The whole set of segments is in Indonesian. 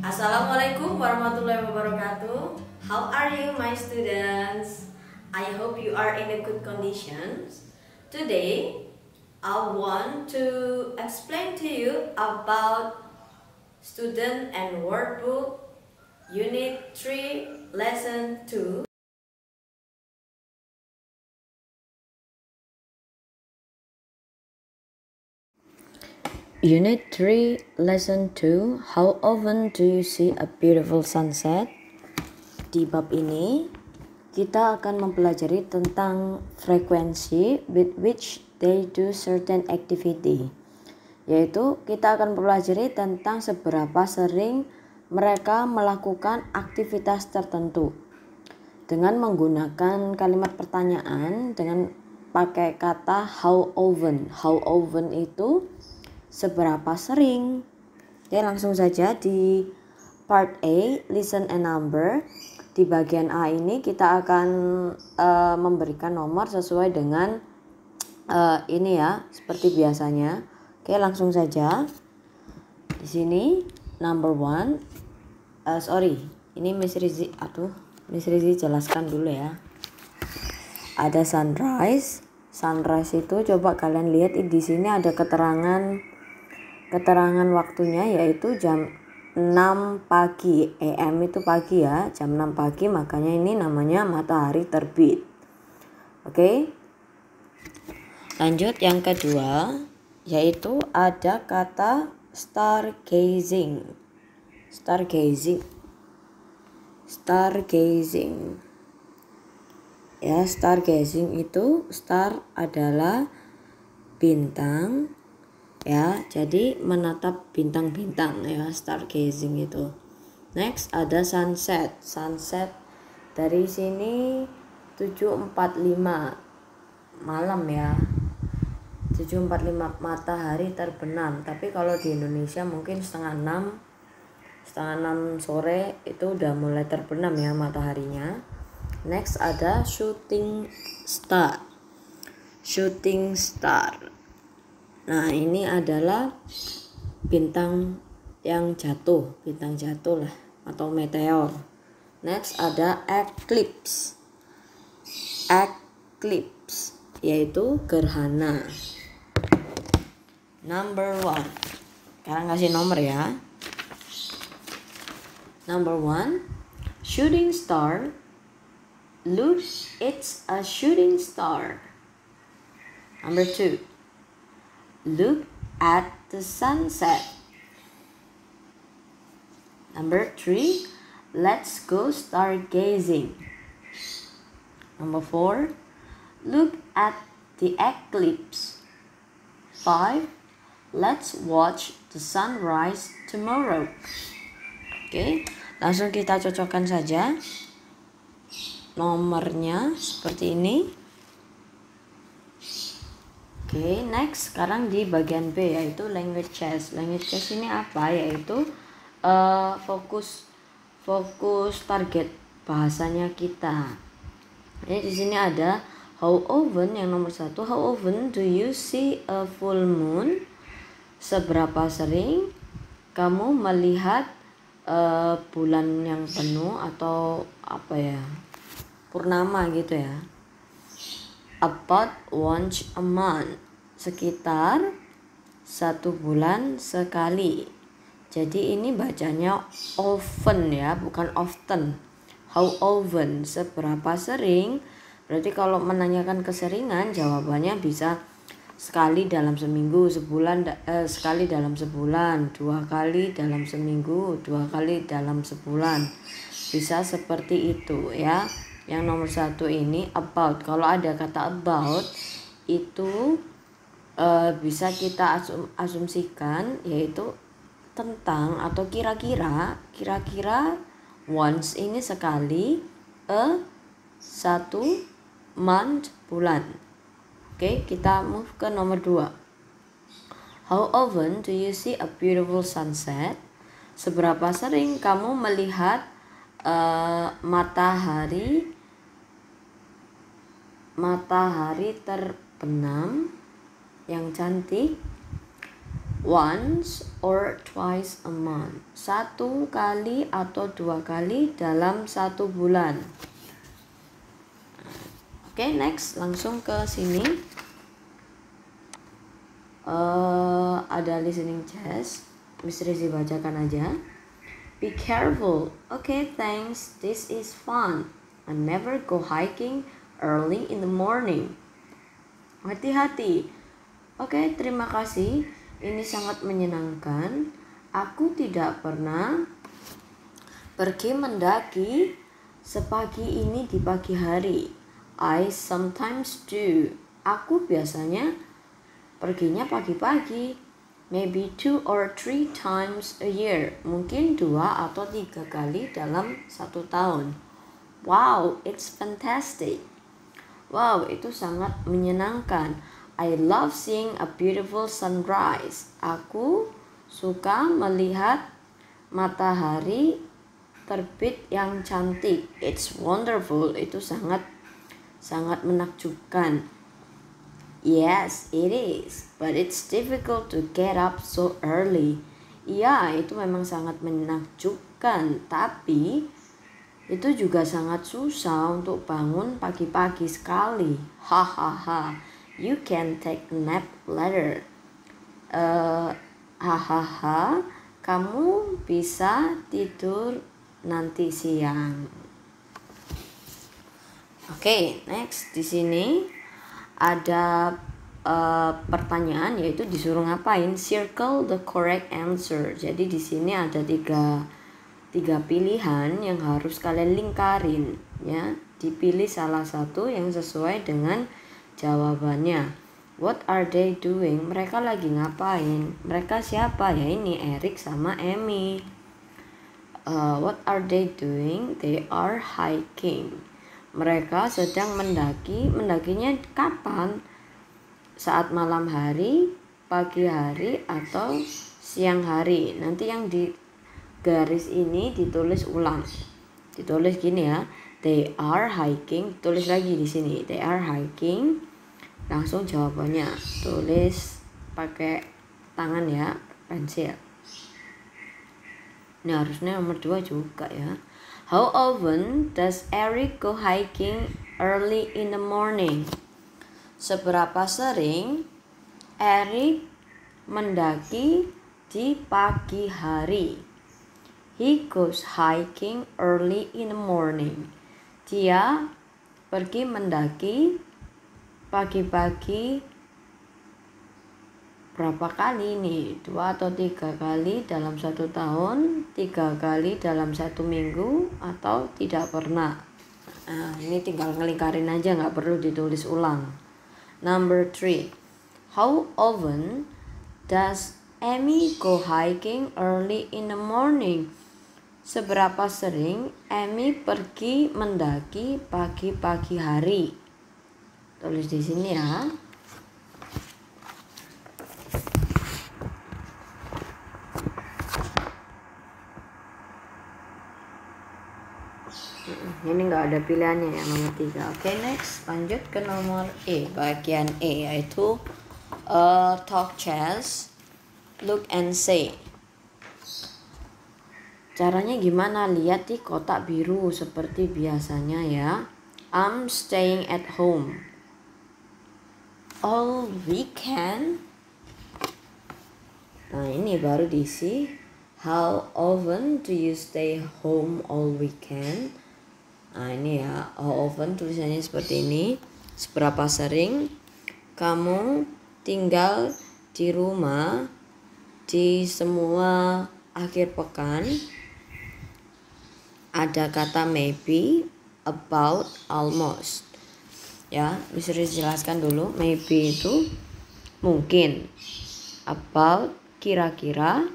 Assalamualaikum warahmatullahi wabarakatuh. How are you, my students? I hope you are in a good conditions. Today, I want to explain to you about Student and Workbook Unit 3, Lesson 2. Unit 3, Lesson 2. How often do you see a beautiful sunset? Di bab ini, kita akan mempelajari tentang frekuensi with which they do certain activity. Yaitu, kita akan mempelajari tentang seberapa sering mereka melakukan aktivitas tertentu. Dengan menggunakan kalimat pertanyaan dengan pakai kata how often. How often itu seberapa sering. Oke, langsung saja di part A, listen and number. Di bagian A ini kita akan memberikan nomor sesuai dengan ini ya, seperti biasanya. Oke, langsung saja. Di sini number 1. Ini Miss Rizi jelaskan dulu ya. Ada sunrise. Sunrise itu coba kalian lihat di sini ada keterangan waktunya, yaitu jam 6 pagi. AM itu pagi ya, jam 6 pagi, makanya ini namanya matahari terbit. Oke. Lanjut yang kedua, yaitu ada kata stargazing. Ya, stargazing itu star adalah bintang. Ya, jadi menatap bintang-bintang ya, stargazing itu. Next ada sunset. Sunset dari sini 7.45 malam ya. 7.45 matahari terbenam. Tapi kalau di Indonesia mungkin setengah 6 sore itu udah mulai terbenam ya mataharinya. Next ada shooting star. Nah, ini adalah bintang yang jatuh lah, atau meteor. Next ada eclipse, yaitu gerhana. Number 1. Sekarang kasih nomor ya. Number 1, shooting star. Look, it's a shooting star. Number 2, look at the sunset. Number 3, let's go stargazing. Number 4, look at the eclipse. 5, let's watch the sunrise tomorrow. Oke, langsung kita cocokkan saja nomornya seperti ini. Oke, next sekarang di bagian B, yaitu languages. Languages ini apa? Yaitu fokus target bahasanya kita. Jadi di sini ada how often, yang nomor 1. How often do you see a full moon? Seberapa sering kamu melihat bulan yang penuh, atau apa ya, purnama gitu ya. About once a month, sekitar 1 bulan sekali. Jadi ini bacanya often ya, bukan often. How often, seberapa sering. Berarti kalau menanyakan keseringan, jawabannya bisa sekali dalam seminggu, sekali dalam sebulan, 2 kali dalam seminggu, 2 kali dalam sebulan. Bisa seperti itu ya. Yang nomor 1 ini about. Kalau ada kata about itu bisa kita asumsikan, yaitu tentang atau kira-kira once ini sekali, 1 month bulan. Oke, kita move ke nomor 2. How often do you see a beautiful sunset? Seberapa sering kamu melihat matahari terbenam yang cantik? once or twice a month. 1 kali atau 2 kali dalam 1 bulan. Oke, next langsung ke sini. Ada listening test. Miss Rizzy bacakan aja. Be careful. Okay, thanks. This is fun. I never go hiking early in the morning. Hati-hati. Oke, terima kasih. Ini sangat menyenangkan. Aku tidak pernah pergi mendaki sepagi ini di pagi hari. I sometimes do. Aku biasanya perginya pagi-pagi. Maybe 2 or 3 times a year. Mungkin 2 atau 3 kali dalam 1 tahun. Wow, it's fantastic. Wow, itu sangat menyenangkan. I love seeing a beautiful sunrise. Aku suka melihat matahari terbit yang cantik. It's wonderful. Itu sangat menakjubkan. Yes, it is. But it's difficult to get up so early. Iya, itu memang sangat menakjubkan. Tapi itu juga sangat susah untuk bangun pagi-pagi sekali. Hahaha. You can take a nap later. Hahaha. Kamu bisa tidur nanti siang. Oke, next di sini ada pertanyaan, yaitu disuruh ngapain? Circle the correct answer. Jadi di sini ada tiga pilihan yang harus kalian lingkarin, ya. Dipilih salah satu yang sesuai dengan jawabannya. What are they doing? Mereka lagi ngapain? Mereka siapa? Ya ini Eric sama Amy. What are they doing? They are hiking. Mereka sedang mendaki. Mendakinya kapan? Saat malam hari, pagi hari, atau siang hari. Nanti yang di garis ini ditulis ulang. Ditulis gini ya. They are hiking. Tulis lagi di sini. They are hiking. Langsung jawabannya. Tulis pakai tangan ya, pensil. Ini harusnya nomor 2 juga ya. How often does Eric go hiking early in the morning? Seberapa sering Eric mendaki di pagi hari? He goes hiking early in the morning. Dia pergi mendaki pagi-pagi berapa kali nih? 2 atau 3 kali dalam 1 tahun, 3 kali dalam 1 minggu, atau tidak pernah? Nah, ini tinggal ngelingkarin aja, nggak perlu ditulis ulang. Number 3. How often does Amy go hiking early in the morning? Seberapa sering Amy pergi mendaki pagi-pagi hari? Tulis di sini ya. Ini nggak ada pilihannya yang nomor 3. Oke, next lanjut ke nomor E, bagian E, yaitu talk chess, look and say. Caranya gimana? Lihat di kotak biru seperti biasanya ya. I'm staying at home all weekend. Nah, ini baru diisi. How often do you stay home all weekend? Nah, ini ya, how often tulisannya seperti ini. Seberapa sering kamu tinggal di rumah di semua akhir pekan? Ada kata maybe, about, almost. Ya, bisa dijelaskan dulu. Maybe itu mungkin, about kira-kira,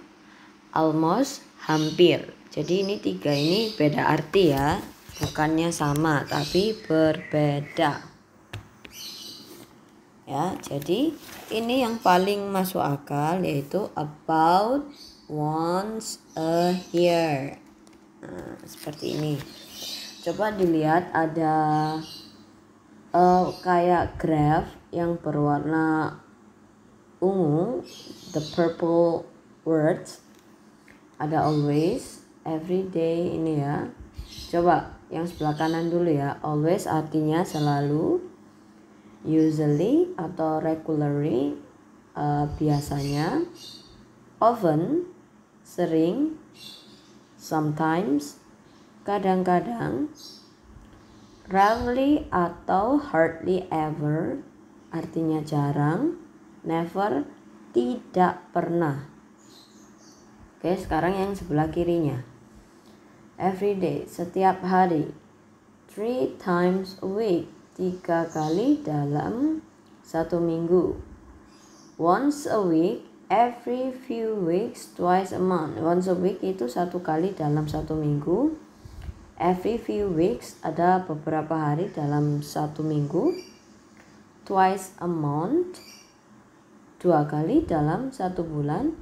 almost hampir. Jadi ini 3 ini beda arti ya, bukannya sama tapi berbeda. Ya, jadi ini yang paling masuk akal, yaitu about once a year. Nah, seperti ini. Coba dilihat, ada kayak graph yang berwarna ungu, the purple words, ada always, every day ini ya. Coba yang sebelah kanan dulu ya. Always artinya selalu, usually atau regularly biasanya, often sering, sometimes kadang-kadang, rarely atau hardly ever artinya jarang, never tidak pernah. Oke, sekarang yang sebelah kirinya. Every day, setiap hari. 3 times a week, 3 kali dalam 1 minggu. Once a week, every few weeks, twice a month. Once a week itu 1 kali dalam 1 minggu. Every few weeks ada beberapa hari dalam 1 minggu. Twice a month, 2 kali dalam 1 bulan.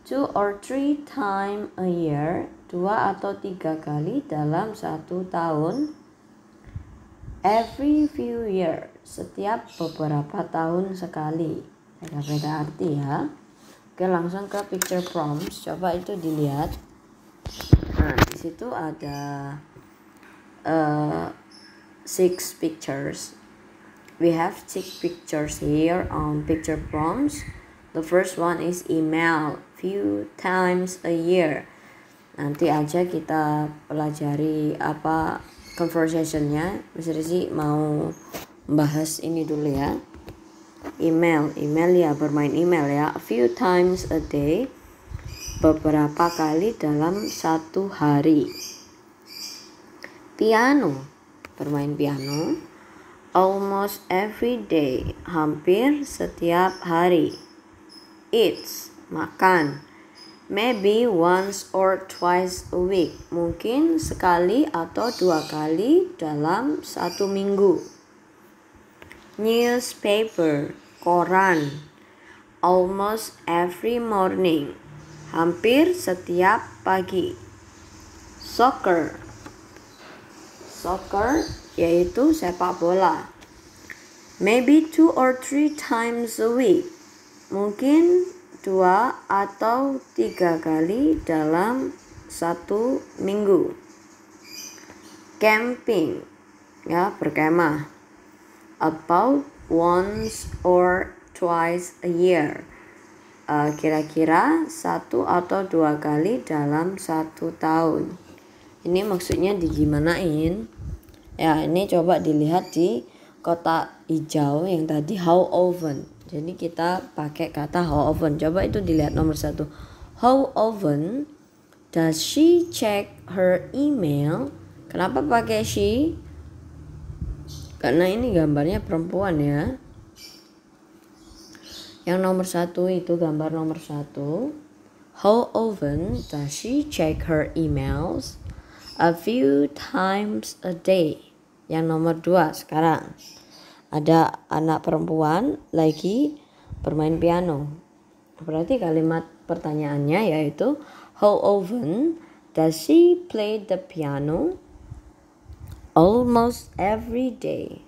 2 or 3 times a year, 2 atau 3 kali dalam 1 tahun. Every few years, setiap beberapa tahun sekali. Beda-beda arti ya. Oke, langsung ke picture prompts. Coba itu dilihat. Nah, di situ ada 6 pictures. We have 6 pictures here on picture prompts. The first one is email, few times a year. Nanti aja kita pelajari apa conversationnya. Misalnya sih mau bahas ini dulu ya. Email ya, bermain email ya. A few times a day, beberapa kali dalam 1 hari. Piano, bermain piano. Almost every day, hampir setiap hari. Eats, makan. Maybe once or twice a week, mungkin sekali atau 2 kali dalam 1 minggu. Newspaper, koran. Almost every morning, hampir setiap pagi. Soccer yaitu sepak bola. Maybe 2 or 3 times a week, mungkin 2 atau 3 kali dalam 1 minggu. Camping, ya, berkemah. About once or twice a year, kira-kira 1 atau 2 kali dalam 1 tahun. Ini maksudnya digimanain? Ya, ini coba dilihat di kotak hijau yang tadi how often. Jadi kita pakai kata how often. Coba itu dilihat nomor 1. How often does she check her email? Kenapa pakai she? Karena ini gambarnya perempuan ya. Yang nomor 1 itu gambar nomor 1. How often does she check her emails? A few times a day. Yang nomor 2 sekarang. Ada anak perempuan lagi bermain piano. Berarti kalimat pertanyaannya yaitu how often does she play the piano? Almost every day.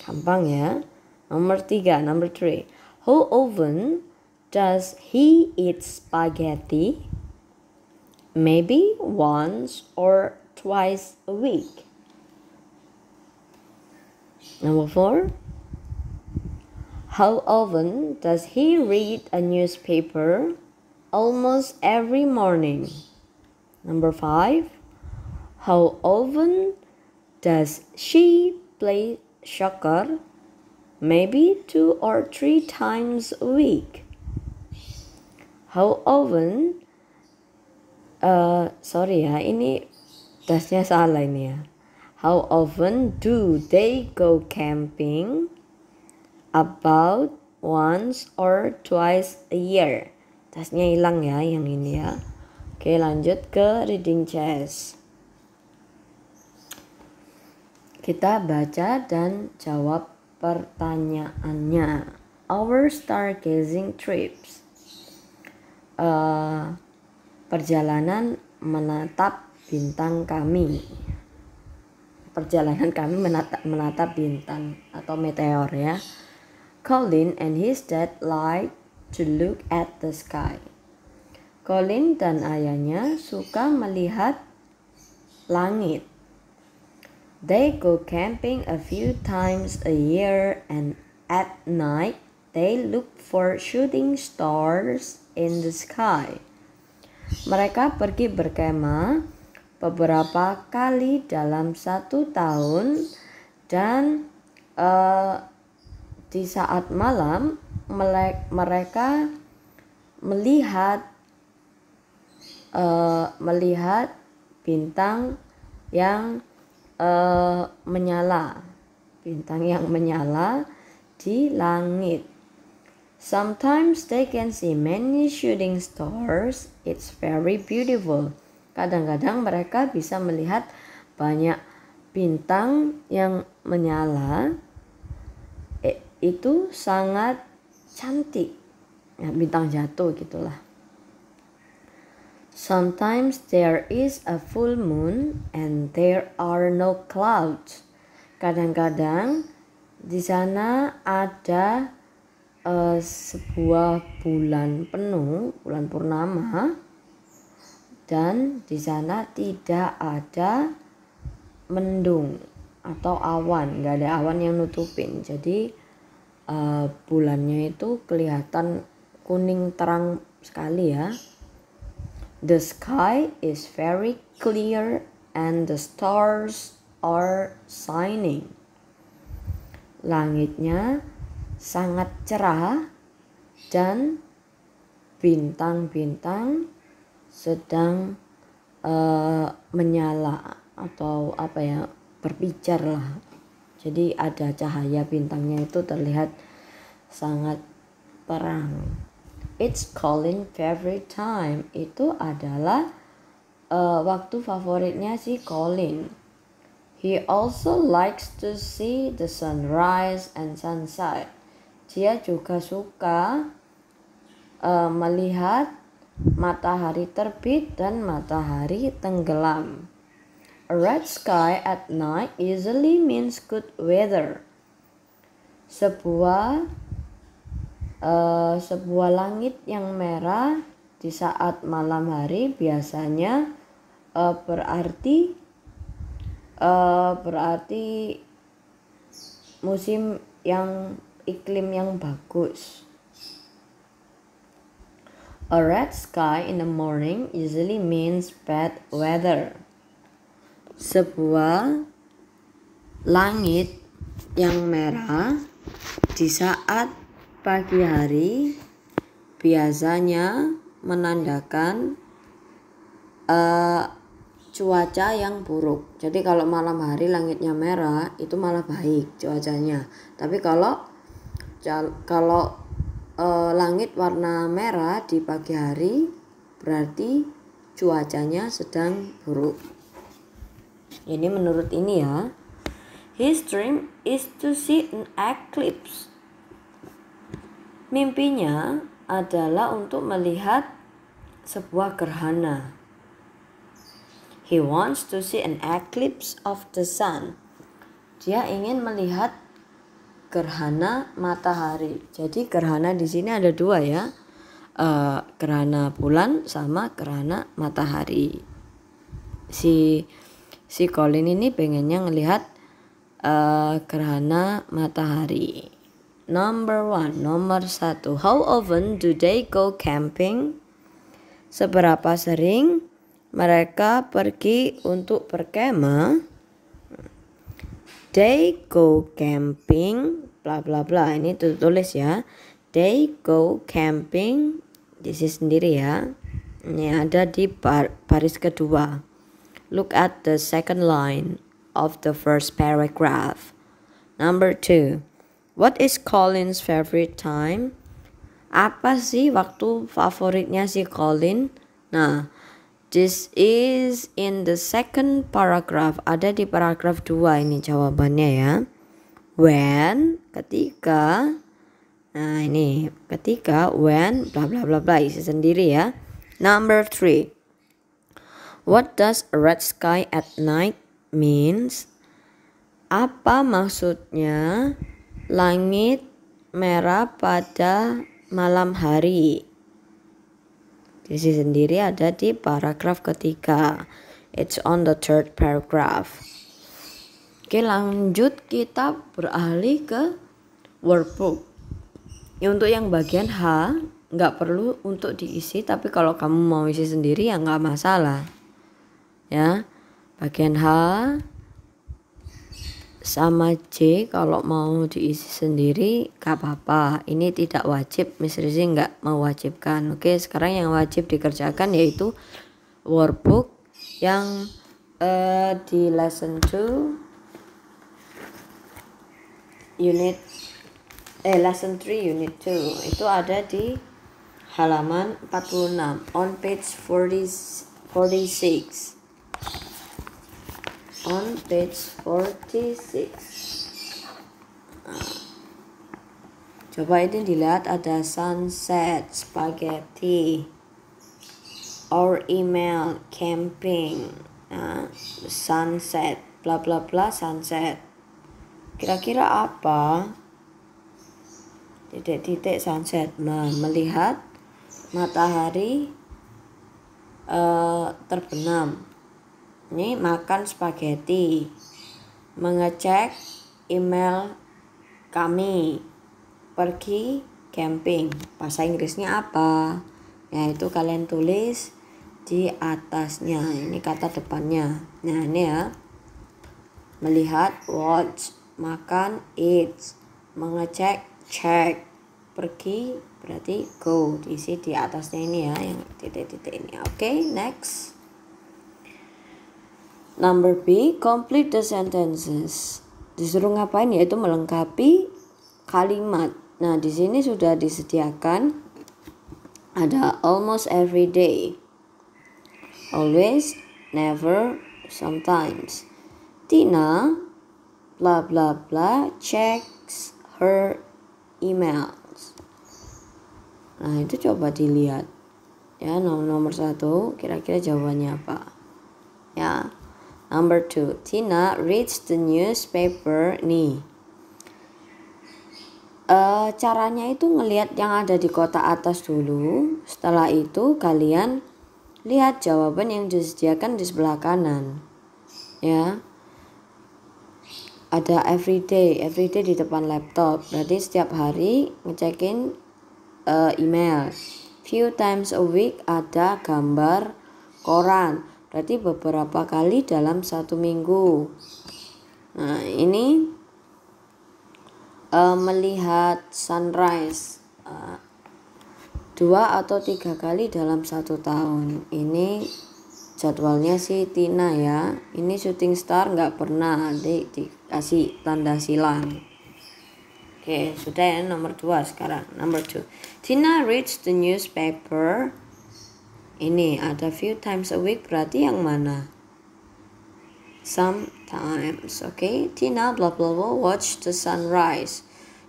Gampang ya. Nomor 3, number 3. How often does he eat spaghetti? Maybe once or twice a week. Number 4. How often does he read a newspaper? Almost every morning. Number 5. How often does she play soccer? Maybe 2 or 3 times a week. How often sorry ya, ini tesnya salah ini ya. How often do they go camping? About once or twice a year. Tesnya hilang ya yang ini ya. Oke, lanjut ke reading chess. Kita baca dan jawab pertanyaannya. Our stargazing trips. Perjalanan menatap bintang kami. Perjalanan kami menatap bintang atau meteor ya. Colin and his dad like to look at the sky. Colin dan ayahnya suka melihat langit. They go camping a few times a year and at night they look for shooting stars in the sky. Mereka pergi berkemah beberapa kali dalam 1 tahun dan di saat malam mereka melihat bintang yang menyala, di langit. Sometimes they can see many shooting stars. It's very beautiful. Kadang-kadang mereka bisa melihat banyak bintang yang menyala. Itu sangat cantik. Ya, bintang jatuh gitulah. Sometimes there is a full moon and there are no clouds. Kadang-kadang di sana ada sebuah bulan penuh, bulan purnama, dan di sana tidak ada mendung atau awan, nggak ada awan yang nutupin. Jadi bulannya itu kelihatan kuning terang sekali ya. The sky is very clear and the stars are shining. Langitnya sangat cerah dan bintang-bintang sedang menyala atau berpijar lah. Jadi ada cahaya bintangnya itu terlihat sangat terang. It's Colin's favorite time. Itu adalah waktu favoritnya si Colin. He also likes to see the sunrise and sunset. Dia juga suka melihat matahari terbit dan matahari tenggelam. A red sky at night usually means good weather. Sebuah langit yang merah di saat malam hari biasanya berarti iklim yang bagus. A red sky in the morning usually means bad weather. Sebuah langit yang merah di saat pagi hari biasanya menandakan cuaca yang buruk. Jadi kalau malam hari langitnya merah itu malah baik cuacanya. Tapi kalau langit warna merah di pagi hari berarti cuacanya sedang buruk. Ini menurut ini ya. His dream is to see an eclipse. Mimpinya adalah untuk melihat sebuah gerhana. He wants to see an eclipse of the sun. Dia ingin melihat gerhana matahari. Jadi gerhana di sini ada 2 ya. Gerhana bulan sama gerhana matahari. Si Colin ini pengennya ngelihat gerhana matahari. Nomor 1. How often do they go camping? Seberapa sering mereka pergi untuk berkemah? They go camping, bla bla bla. Ini tulis ya. They go camping. This is sendiri ya. Ini ada di baris kedua. Look at the second line of the first paragraph. Number 2. What is Colin's favorite time? Apa sih waktu favoritnya si Colin? Nah, this is in the second paragraph. Ada di paragraf 2 ini jawabannya ya. When, ketika. Nah, ini ketika, when, bla bla bla bla, isi sendiri ya. Number 3. What does a red sky at night means? Apa maksudnya langit merah pada malam hari. Diisi sendiri ada di paragraf ketiga. It's on the third paragraph. Oke, lanjut kita beralih ke workbook. Ya, untuk yang bagian H nggak perlu untuk diisi, tapi kalau kamu mau isi sendiri ya nggak masalah. Ya, bagian H sama J kalau mau diisi sendiri gak apa-apa. Ini tidak wajib, Miss Rizzy nggak mewajibkan. Oke, sekarang yang wajib dikerjakan yaitu workbook yang di lesson 2 lesson 3 unit 2 itu ada di halaman 46 on page 46. On page 46. Coba ini dilihat, ada sunset, spaghetti, our email, camping, sunset, bla bla bla, sunset. Kira-kira apa? Titik-titik sunset. Melihat matahari terbenam. Ini makan spaghetti, mengecek email kami, pergi camping. Bahasa Inggrisnya apa? Ya, itu kalian tulis di atasnya. Ini kata depannya. Nah, ini ya. Melihat, watch, makan, eat, mengecek, check, pergi berarti go. Diisi di atasnya ini ya, yang titik-titik ini. Oke, next. Number B, complete the sentences. Disuruh ngapain? Yaitu melengkapi kalimat. Nah, di sini sudah disediakan ada almost every day, always, never, sometimes. Tina bla bla bla checks her emails. Nah, itu coba dilihat ya, nomor 1 kira-kira jawabannya apa ya. Number 2, Tina reads the newspaper. Nih, caranya itu ngelihat yang ada di kotak atas dulu. Setelah itu kalian lihat jawaban yang disediakan di sebelah kanan. Ya, ada everyday di depan laptop. Berarti setiap hari ngecekin email. Few times a week ada gambar koran. Berarti beberapa kali dalam 1 minggu. Nah, ini melihat sunrise 2 atau 3 kali dalam 1 tahun. Ini jadwalnya si Tina ya. Ini shooting star nggak pernah dikasih tanda silang. Oke, sudah ya, nomor 2 sekarang. Number 2, Tina reads the newspaper. Ini ada few times a week, berarti yang mana? Sometimes. Okay, Tina blah blah blah watch the sunrise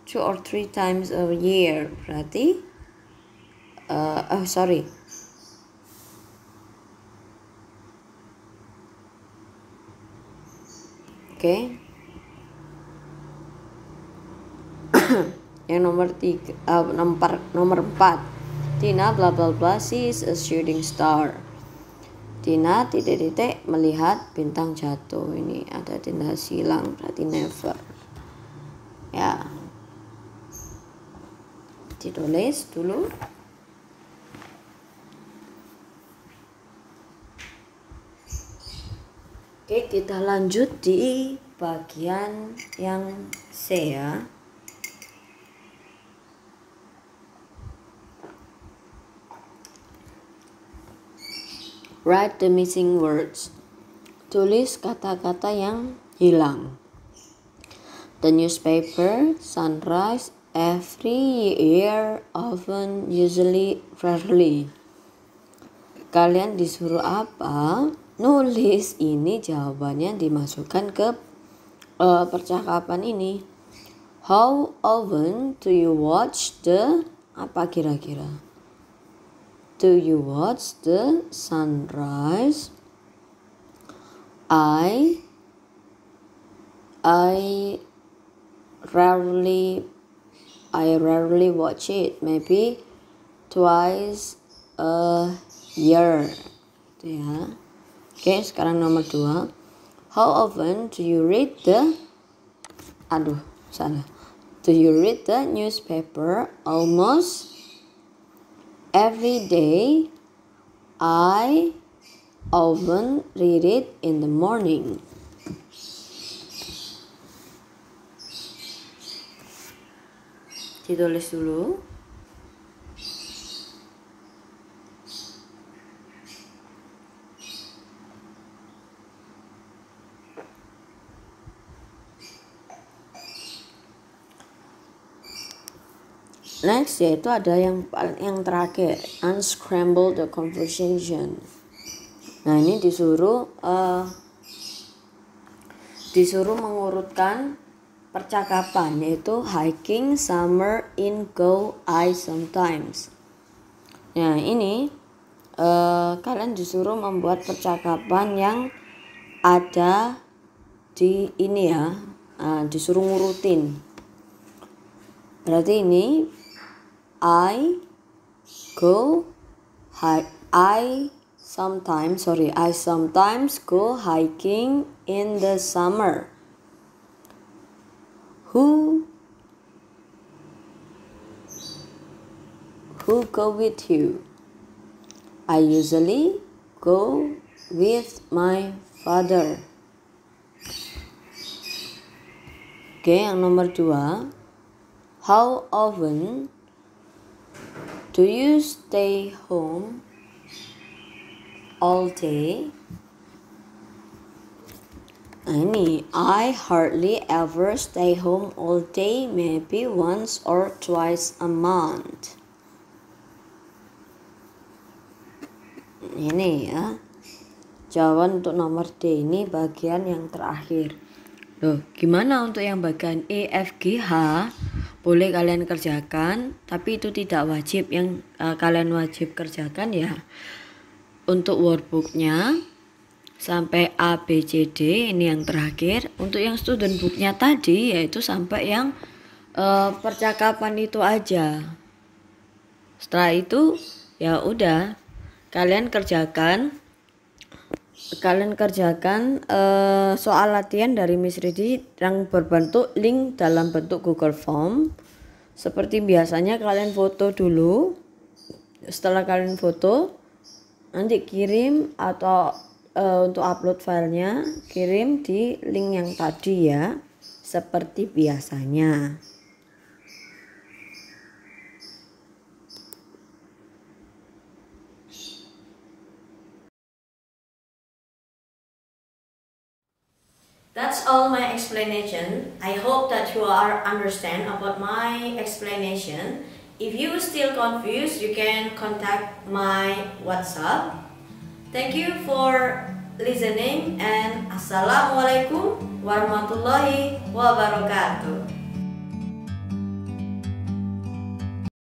2 or 3 times a year. Berarti sorry. Okay. Yang nomor 4. Tina blah blah blah sees a shooting star. Tina titik-titik melihat bintang jatuh. Ini ada tanda silang, berarti never. Ya, ditulis dulu. Oke, kita lanjut di bagian yang C ya. Write the missing words. Tulis kata-kata yang hilang. The newspaper, sunrise, every year, often, usually, rarely. Kalian disuruh apa? Nulis. Ini jawabannya dimasukkan ke percakapan ini. How often do you watch the apa kira-kira? Do you watch the sunrise? I rarely I rarely watch it, maybe twice a year. Gitu ya. Oke, sekarang nomor 2. How often do you read the Do you read the newspaper? Almost every day. I often read it in the morning. Ditulis dulu. Next yaitu ada yang terakhir, unscramble the conversation. Nah ini disuruh mengurutkan percakapan, yaitu hiking, summer, in, go, I, sometimes. Nah ini kalian disuruh membuat percakapan yang ada di ini ya, disuruh ngurutin. Berarti ini I sometimes go hiking in the summer. Who go with you? I usually go with my father. Oke, yang nomor 2. How often do you stay home all day? Nah ini, I hardly ever stay home all day, maybe once or twice a month. Ini ya, jawaban untuk nomor D ini bagian yang terakhir. Loh, gimana untuk yang bagian E, F, G, H? Boleh kalian kerjakan, tapi itu tidak wajib. Yang kalian wajib kerjakan ya untuk workbooknya sampai A, B, C, D, ini yang terakhir. Untuk yang student booknya tadi yaitu sampai yang percakapan itu aja. Setelah itu ya udah kalian kerjakan soal latihan dari Miss Ridi yang berbentuk link dalam bentuk Google Form. Seperti biasanya kalian foto dulu. Setelah kalian foto, nanti kirim atau untuk upload filenya kirim di link yang tadi ya, seperti biasanya. That's all my explanation. I hope that you are understand about my explanation. If you still confused, you can contact my WhatsApp. Thank you for listening and Assalamualaikum warahmatullahi wabarakatuh.